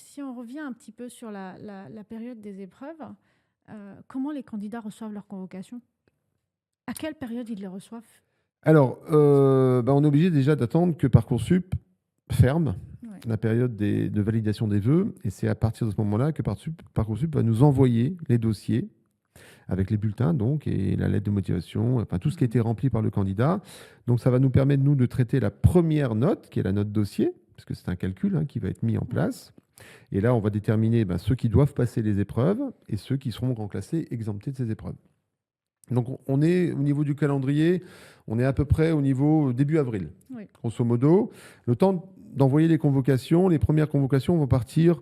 si on revient un petit peu sur la période des épreuves, comment les candidats reçoivent leur convocation? À quelle période ils les reçoivent? Alors, on est obligé déjà d'attendre que Parcoursup ferme Ouais. la période de validation des vœux. Et c'est à partir de ce moment-là que Parcoursup va nous envoyer les dossiers avec les bulletins donc, et la lettre de motivation, enfin tout ce qui a été rempli par le candidat. Donc ça va nous permettre, nous, de traiter la première note, qui est la note dossier, parce que c'est un calcul qui va être mis en place. Et là, on va déterminer ceux qui doivent passer les épreuves et ceux qui seront classés exemptés de ces épreuves. Donc on est au niveau du calendrier, on est à peu près au niveau début avril, Oui. grosso modo. Le temps d'envoyer les convocations, les premières convocations vont partir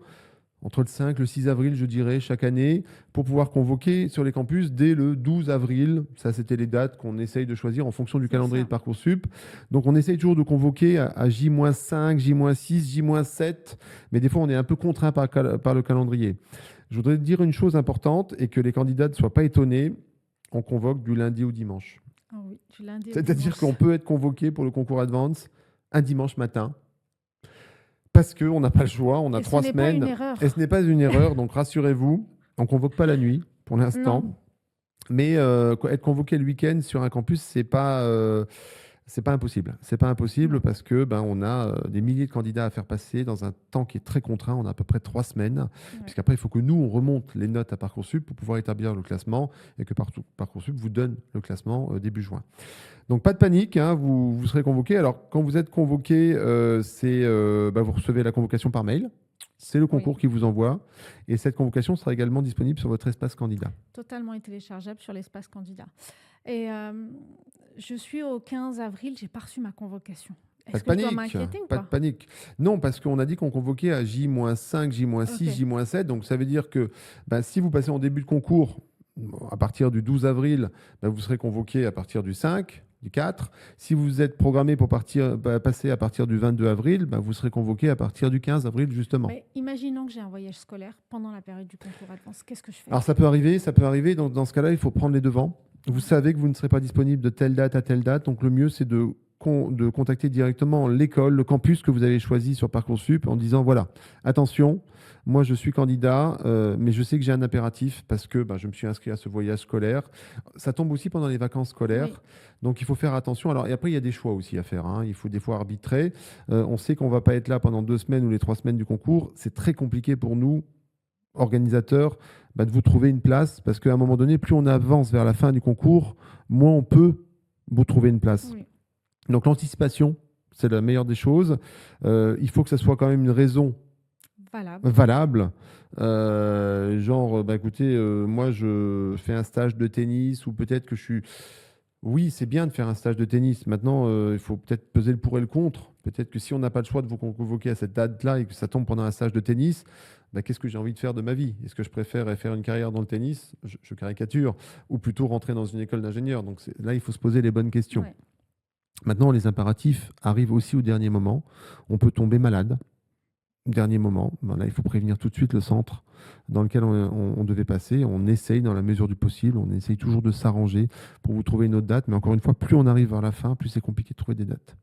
entre le 5 et le 6 avril, je dirais, chaque année, pour pouvoir convoquer sur les campus dès le 12 avril. Ça, c'était les dates qu'on essaye de choisir en fonction du calendrier de Parcoursup. Donc, on essaye toujours de convoquer à J-5, J-6, J-7, mais des fois, on est un peu contraint par le calendrier. Je voudrais dire une chose importante et que les candidats ne soient pas étonnés. On convoque du lundi au dimanche. Oh oui, du lundi au C'est-à-dire dimanche. qu'on peut être convoqué pour le concours Advance un dimanche matin. Parce qu'on n'a pas le choix, on a 3 semaines. Ce n'est pas une erreur. Et ce n'est pas une erreur, donc rassurez-vous, on ne convoque pas la nuit pour l'instant. Non. Mais être convoqué le week-end sur un campus, c'est pas impossible. C'est pas impossible Non. parce que on a des milliers de candidats à faire passer dans un temps qui est très contraint. On a à peu près 3 semaines. Ouais. Puisqu'après, il faut que nous, on remonte les notes à Parcoursup pour pouvoir établir le classement et que Parcoursup vous donne le classement début juin. Donc, pas de panique, vous serez convoqué. Alors, quand vous êtes convoqué, vous recevez la convocation par mail. C'est le concours qui vous envoie. Et cette convocation sera également disponible sur votre espace candidat. Totalement téléchargeable sur l'espace candidat. Et je suis au 15 avril, j'ai pas reçu ma convocation. Est-ce que je dois m'inquiéter ou pas? Pas de panique. Non, parce qu'on a dit qu'on convoquait à J-5, J-6, J-7. Donc, ça veut dire que si vous passez en début de concours, à partir du 12 avril, vous serez convoqué à partir du 5, du 4. Si vous êtes programmé pour passer à partir du 22 avril, vous serez convoqué à partir du 15 avril, justement. Mais imaginons que j'ai un voyage scolaire pendant la période du concours Advance. Qu'est-ce que je fais? Alors, ça peut arriver. Donc, dans ce cas-là, il faut prendre les devants. Vous savez que vous ne serez pas disponible de telle date à telle date. Donc, le mieux, c'est de contacter directement l'école, le campus que vous avez choisi sur Parcoursup en disant, voilà, attention, moi je suis candidat, mais je sais que j'ai un impératif parce que je me suis inscrit à ce voyage scolaire. Ça tombe aussi pendant les vacances scolaires, Oui. donc il faut faire attention. Alors, et après, il y a des choix aussi à faire. Il faut des fois arbitrer. On sait qu'on ne va pas être là pendant 2 semaines ou les 3 semaines du concours. C'est très compliqué pour nous, organisateurs, de vous trouver une place parce qu'à un moment donné, plus on avance vers la fin du concours, moins on peut vous trouver une place. Oui. Donc l'anticipation, c'est la meilleure des choses. Il faut que ça soit quand même une raison valable. Écoutez, moi je fais un stage de tennis ou peut-être que je suis... Oui, c'est bien de faire un stage de tennis. Maintenant, il faut peut-être peser le pour et le contre. Peut-être que si on n'a pas le choix de vous convoquer à cette date-là et que ça tombe pendant un stage de tennis, qu'est-ce que j'ai envie de faire de ma vie? Est-ce que je préfère faire une carrière dans le tennis? Je caricature. Ou plutôt rentrer dans une école d'ingénieur. Donc là, il faut se poser les bonnes questions. Ouais. Maintenant, les impératifs arrivent aussi au dernier moment. On peut tomber malade. Dernier moment, là, il faut prévenir tout de suite le centre dans lequel on devait passer. On essaye dans la mesure du possible, on essaye toujours de s'arranger pour vous trouver une autre date. Mais encore une fois, plus on arrive vers la fin, plus c'est compliqué de trouver des dates.